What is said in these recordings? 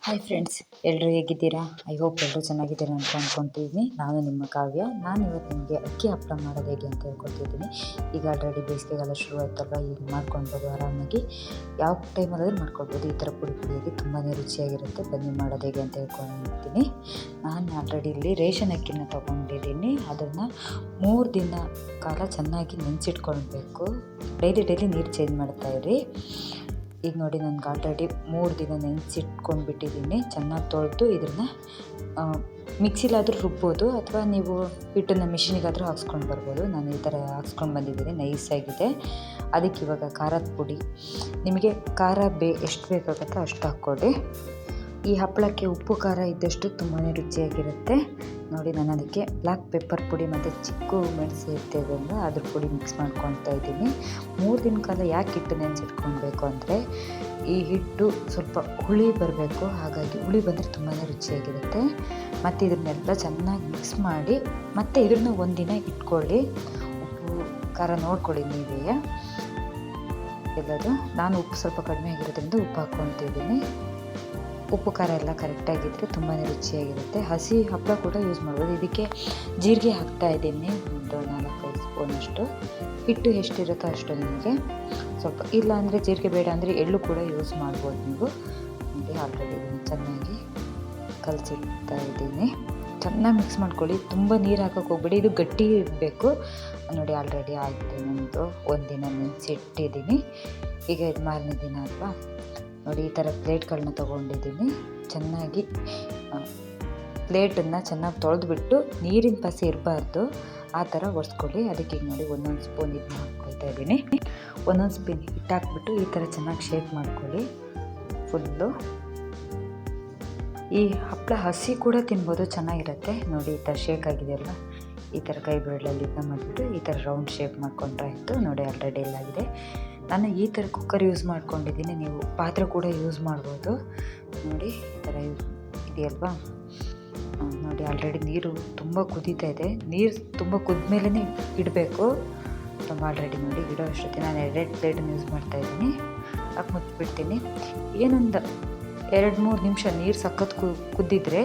Hi friends, ಎಲ್ಲರೂ ಹೇಗಿದ್ದೀರಾ? I hope ಎಲ್ಲರೂ ಚೆನ್ನಾಗಿದ್ದೀರಾ ಅಂತ ಅಂದ್ಕೊತಿದ್ದೀನಿ. ನಾನು ನಿಮ್ಮ ಕಾವ್ಯ. ನಾನು ಇವತ್ತು ನಿಮಗೆ ಅಕ್ಕಿ ಹಪ್ಪಳ ಮಾಡೋದು ಹೇಗೆ ಅಂತ ಹೇಳ್ಕೊಡ್ತಿದ್ದೀನಿ. ಈಗ ಆಲ್ರೆಡಿ ಬೇಸಿಗೆಗಾಲ ಶುರು ಆಯ್ತಲ್ವ, ಈಗ ಮಾಡ್ಕೊಳ್ಬೋದು ಆರಾಮಾಗಿ. ಯಾವ ಟೈಮಲ್ಲಾದರೂ ಮಾಡ್ಕೊಳ್ಬೋದು. ಈ ಥರ ಪುಡಿ ಪುಡಿಯಾಗಿ ತುಂಬಾ ರುಚಿಯಾಗಿರುತ್ತೆ. ಬನ್ನಿ ಮಾಡೋದು ಹೇಗೆ ಅಂತ ಹೇಳ್ಕೊಳ್ತೀನಿ. ನಾನು ಆಲ್ರೆಡಿ ಇಲ್ಲಿ ರೇಷನ್ ಅಕ್ಕಿನ ತೊಗೊಂಡಿದ್ದೀನಿ. ಅದನ್ನು 3 ದಿನ ಕಾಲ ಚೆನ್ನಾಗಿ ನೆನೆಸಿಟ್ಕೊಳ್ಬೇಕು. ಡೈಲಿ ನೀರು ಚೇಂಜ್ ಮಾಡ್ತಾಯಿರಿ. ಈಗ ನೋಡಿ, ನನಗೆ ಆಲ್ರೆಡಿ 3 ದಿನ ನೆನೆಸಿಟ್ಕೊಂಡ್ಬಿಟ್ಟಿದ್ದೀನಿ. ಚೆನ್ನಾಗಿ ತೊಳೆದು ಇದನ್ನು ಮಿಕ್ಸಿಲಾದರೂ ರುಬ್ಬೋದು, ಅಥವಾ ನೀವು ಹಿಟ್ಟನ್ನು ಮಿಷಿನಿಗಾದರೂ ಹಾಕ್ಸ್ಕೊಂಡು ಬರ್ಬೋದು. ನಾನು ಈ ಥರ ಹಾಕ್ಸ್ಕೊಂಡು ಬಂದಿದ್ದೀನಿ, ನೈಸಾಗಿದೆ. ಅದಕ್ಕೆ ಇವಾಗ ಖಾರದ ಪುಡಿ, ನಿಮಗೆ ಖಾರ ಎಷ್ಟು ಬೇಕಾಗುತ್ತೋ ಅಷ್ಟು ಹಾಕ್ಕೊಳ್ಳಿ. ಈ ಹಪ್ಪಳಕ್ಕೆ ಉಪ್ಪು ಖಾರ ಇದ್ದಷ್ಟು ತುಂಬಾ ರುಚಿಯಾಗಿರುತ್ತೆ. ನೋಡಿ, ನಾನು ಅದಕ್ಕೆ ಬ್ಲ್ಯಾಕ್ ಪೆಪ್ಪರ್ ಪುಡಿ ಮತ್ತು ಚಿಕ್ಕ ಮೆಣಸು ಇರ್ತದಲ್ಲ, ಅದ್ರ ಪುಡಿ ಮಿಕ್ಸ್ ಮಾಡ್ಕೊತಾ ಇದ್ದೀನಿ. 3 ದಿನ ಕಾಲ ಯಾಕೆ ಹಿಟ್ಟು ನೆನೆಸಿಟ್ಕೊಳ್ಬೇಕು ಅಂದರೆ, ಈ ಹಿಟ್ಟು ಸ್ವಲ್ಪ ಹುಳಿ ಬರಬೇಕು. ಹಾಗಾಗಿ ಹುಳಿ ಬಂದರೆ ತುಂಬಾ ರುಚಿಯಾಗಿರುತ್ತೆ. ಮತ್ತು ಇದನ್ನೆಲ್ಲ ಚೆನ್ನಾಗಿ ಮಿಕ್ಸ್ ಮಾಡಿ ಮತ್ತು ಇದನ್ನು 1 ದಿನ ಇಟ್ಕೊಳ್ಳಿ. ಉಪ್ಪು ಖಾರ ನೋಡ್ಕೊಳ್ಳಿ ನೀವೇ ಎಲ್ಲದು. ನಾನು ಉಪ್ಪು ಸ್ವಲ್ಪ ಕಡಿಮೆ ಆಗಿರೋದ್ರಿಂದ ಉಪ್ಪು ಹಾಕ್ಕೊತಿದ್ದೀನಿ. ಉಪ್ಪು ಖಾರ ಎಲ್ಲ ಕರೆಕ್ಟಾಗಿದ್ದರೆ ತುಂಬಾ ರುಚಿಯಾಗಿರುತ್ತೆ. ಹಸಿ ಹಪ್ಪಳ ಕೂಡ ಯೂಸ್ ಮಾಡ್ಬೋದು. ಇದಕ್ಕೆ ಜೀರಿಗೆ ಹಾಕ್ತಾಯಿದ್ದೀನಿ, ಒಂದು 4-5 ಸ್ಪೂನಷ್ಟು. ಹಿಟ್ಟು ಎಷ್ಟಿರುತ್ತೋ ಅಷ್ಟು ನಿಮಗೆ. ಸ್ವಲ್ಪ ಇಲ್ಲ ಅಂದರೆ ಜೀರಿಗೆ ಬೇಡ ಅಂದರೆ ಎಳ್ಳು ಕೂಡ ಯೂಸ್ ಮಾಡ್ಬೋದು ನೀವು. ನೋಡಿ, ಆಲ್ರೆಡಿ ಇದನ್ನು ಚೆನ್ನಾಗಿ ಕಲಸಿಡ್ತಾ ಇದ್ದೀನಿ. ಚೆನ್ನಾಗಿ ಮಿಕ್ಸ್ ಮಾಡ್ಕೊಳ್ಳಿ. ತುಂಬ ನೀರು ಹಾಕೋಕ್ಕೆ ಹೋಗ್ಬೇಡಿ, ಇದು ಗಟ್ಟಿ ಇರಬೇಕು. ನೋಡಿ, ಆಲ್ರೆಡಿ ಆಯಿತು ನಮ್ಮದು. 1 ದಿನ ನೆನೆಸಿಟ್ಟಿದ್ದೀನಿ. ಈಗ ಇದು ಮಾರನೇ ದಿನ ಅಲ್ವಾ. ನೋಡಿ, ಈ ಥರ ಪ್ಲೇಟ್ಗಳನ್ನ ತೊಗೊಂಡಿದ್ದೀನಿ. ಚೆನ್ನಾಗಿ ಪ್ಲೇಟನ್ನು ಚೆನ್ನಾಗಿ ತೊಳೆದ್ಬಿಟ್ಟು ನೀರಿನ ಪಸೆ ಇರಬಾರ್ದು, ಆ ಥರ ಒರೆಸ್ಕೊಳ್ಳಿ. ಅದಕ್ಕೆ ಈಗ ನೋಡಿ, 1 ಸ್ಪೂನ್ ಇದನ್ನ ಹಾಕ್ಕೊಳ್ತಾ ಇದ್ದೀನಿ. 1 ಸ್ಪೂನ್ ಹಿಟ್ಟು ಹಾಕ್ಬಿಟ್ಟು ಈ ಥರ ಚೆನ್ನಾಗಿ ಶೇಕ್ ಮಾಡ್ಕೊಳ್ಳಿ ಫುಲ್ಲು. ಈ ಹಪ್ಪಳ ಹಸಿ ಕೂಡ ತಿನ್ಬೋದು, ಚೆನ್ನಾಗಿರುತ್ತೆ. ನೋಡಿ, ಈ ಥರ ಶೇಕ್ ಆಗಿದೆಯಲ್ಲ, ಈ ಥರ ಕೈ ಬೆರಳಲ್ಲಿ ಇದನ್ನ ಮಾಡಿಬಿಟ್ಟು ಈ ಥರ ರೌಂಡ್ ಶೇಪ್ ಮಾಡ್ಕೊಂಡ್ರೆ ಆಯಿತು. ನೋಡಿ, ಆಲ್ರೆಡಿ ಎಲ್ಲಾಗಿದೆ. ನಾನು ಈ ಥರ ಕುಕ್ಕರ್ ಯೂಸ್ ಮಾಡ್ಕೊಂಡಿದ್ದೀನಿ. ನೀವು ಪಾತ್ರೆ ಕೂಡ ಯೂಸ್ ಮಾಡ್ಬೋದು. ನೋಡಿ, ಈ ಥರ ಇದೆಯಲ್ವಾ. ನೋಡಿ, ಆಲ್ರೆಡಿ ನೀರು ತುಂಬ ಕುದೀತಾ ಇದೆ. ನೀರು ತುಂಬ ಕುದ್ಮೇಲೆ ಇಡಬೇಕು. ತುಂಬ ಆಲ್ರೆಡಿ ನೋಡಿ, ಇಡೋ ಅಷ್ಟೊತ್ತಿಗೆ ನಾನು 2 ಪ್ಲೇಟನ್ನು ಯೂಸ್ ಮಾಡ್ತಾಯಿದ್ದೀನಿ. ಹಾಕಿ ಮುಚ್ಚಿಬಿಡ್ತೀನಿ. ಏನೊಂದು 2-3 ನಿಮಿಷ ನೀರು ಸಖತ್ ಕುದ್ದಿದ್ರೆ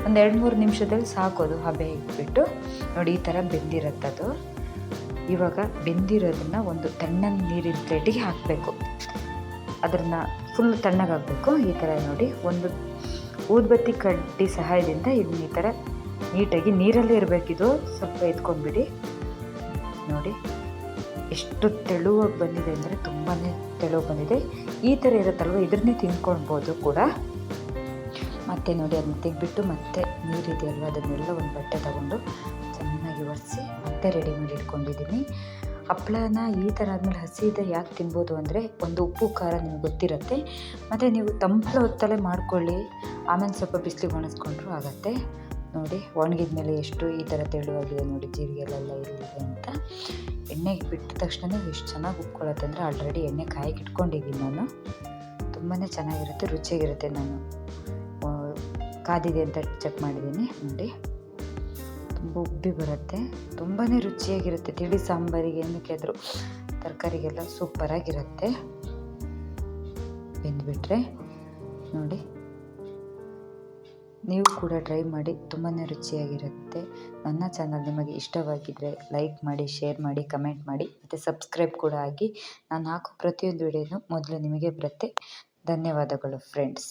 ಒಂದು 2-3 ನಿಮಿಷದಲ್ಲಿ ಸಾಕೋದು. ಹಬೆ ಇಟ್ಬಿಟ್ಟು ನೋಡಿ, ಈ ಥರ ಬೆಂದಿರುತ್ತದು. ಇವಾಗ ಬೆಂದಿರೋದನ್ನು ಒಂದು ತಣ್ಣನ ನೀರಿನ ಪ್ಲೇಟಿಗೆ ಹಾಕಬೇಕು. ಅದನ್ನು ಫುಲ್ ತಣ್ಣಗಾಗಬೇಕು. ಈ ಥರ ನೋಡಿ, ಒಂದು ಊದುಬತ್ತಿ ಕಡ್ಡಿ ಸಹಾಯದಿಂದ ಇದನ್ನ ಈ ಥರ ನೀಟಾಗಿ ನೀರಲ್ಲೇ ಇರಬೇಕಿದು. ಸ್ವಲ್ಪ ಎತ್ಕೊಂಡ್ಬಿಡಿ. ನೋಡಿ, ಎಷ್ಟು ತೆಳುವಾಗಿ ಬಂದಿದೆ ಅಂದರೆ ತುಂಬಾ ತೆಳುವಾಗಿ ಬಂದಿದೆ. ಈ ಥರ ಇರುತ್ತಲ್ವ, ಇದನ್ನೇ ತಿನ್ಕೊಳ್ಬೋದು ಕೂಡ. ಮತ್ತು ನೋಡಿ, ಅದನ್ನ ತೆಗೆದ್ಬಿಟ್ಟು ಮತ್ತೆ ನೀರಿದೆಯಲ್ವ, ಅದನ್ನೆಲ್ಲ ಒಂದು ಬಟ್ಟೆ ತಗೊಂಡು ಚೆನ್ನಾಗಿ ಒರೆಸಿ ಮತ್ತೆ ರೆಡಿ ಮಾಡಿ ಇಟ್ಕೊಂಡಿದ್ದೀನಿ. ಹಪ್ಪಳನ ಈ ಥರ ಆದಮೇಲೆ ಹಸಿದ ಯಾಕೆ ತಿನ್ಬೋದು ಅಂದರೆ, ಒಂದು ಉಪ್ಪು ಖಾರ ನಿಮ್ಗೆ ಗೊತ್ತಿರುತ್ತೆ. ಮತ್ತು ನೀವು ತಂಪು ಹೊತ್ತಲ್ಲೇ ಮಾಡ್ಕೊಳ್ಳಿ, ಆಮೇಲೆ ಸ್ವಲ್ಪ ಬಿಸಿಲಿಗೆ ಒಣಗಿಸ್ಕೊಂಡ್ರು ಆಗುತ್ತೆ. ನೋಡಿ, ಒಣಗಿದ ಮೇಲೆ ಎಷ್ಟು ಈ ಥರ ತೆಳುವಾಗಿದೆ ನೋಡಿ, ಜೀರಿಗೆಲ್ಲ ಇಲ್ಲಿದೆ ಅಂತ. ಎಣ್ಣೆಗೆ ಬಿಟ್ಟ ತಕ್ಷಣ ಎಷ್ಟು ಚೆನ್ನಾಗಿ ಉಪ್ಕೊಳ್ಳುತ್ತೆ ಅಂದರೆ, ಆಲ್ರೆಡಿ ಎಣ್ಣೆ ಕಾಯಿಗೆ ಇಟ್ಕೊಂಡಿದ್ದೀನಿ ನಾನು. ತುಂಬಾ ಚೆನ್ನಾಗಿರುತ್ತೆ, ರುಚಿಯಾಗಿರುತ್ತೆ. ನಾನು ಕಾದಿದೆ ಅಂತ ಚೆಕ್ ಮಾಡಿದ್ದೀನಿ. ನೋಡಿ, ತುಂಬ ಉಬ್ಬಿ ಬರುತ್ತೆ, ತುಂಬಾ ರುಚಿಯಾಗಿರುತ್ತೆ. ತಿಳಿ ಸಾಂಬಾರಿಗೆ, ಏನಕ್ಕಾದರೂ ತರಕಾರಿಗೆಲ್ಲ ಸೂಪರಾಗಿರುತ್ತೆ ಬೆಂದುಬಿಟ್ರೆ. ನೋಡಿ, ನೀವು ಕೂಡ ಟ್ರೈ ಮಾಡಿ, ತುಂಬಾ ರುಚಿಯಾಗಿರುತ್ತೆ. ನನ್ನ ಚಾನಲ್ ನಿಮಗೆ ಇಷ್ಟವಾಗಿದ್ದರೆ ಲೈಕ್ ಮಾಡಿ, ಶೇರ್ ಮಾಡಿ, ಕಮೆಂಟ್ ಮಾಡಿ, ಮತ್ತು ಸಬ್ಸ್ಕ್ರೈಬ್ ಕೂಡ ಆಗಿ. ನಾನು ಹಾಕೋ ಪ್ರತಿಯೊಂದು ವಿಡಿಯೋನು ಮೊದಲು ನಿಮಗೆ ಬರುತ್ತೆ. ಧನ್ಯವಾದಗಳು ಫ್ರೆಂಡ್ಸ್.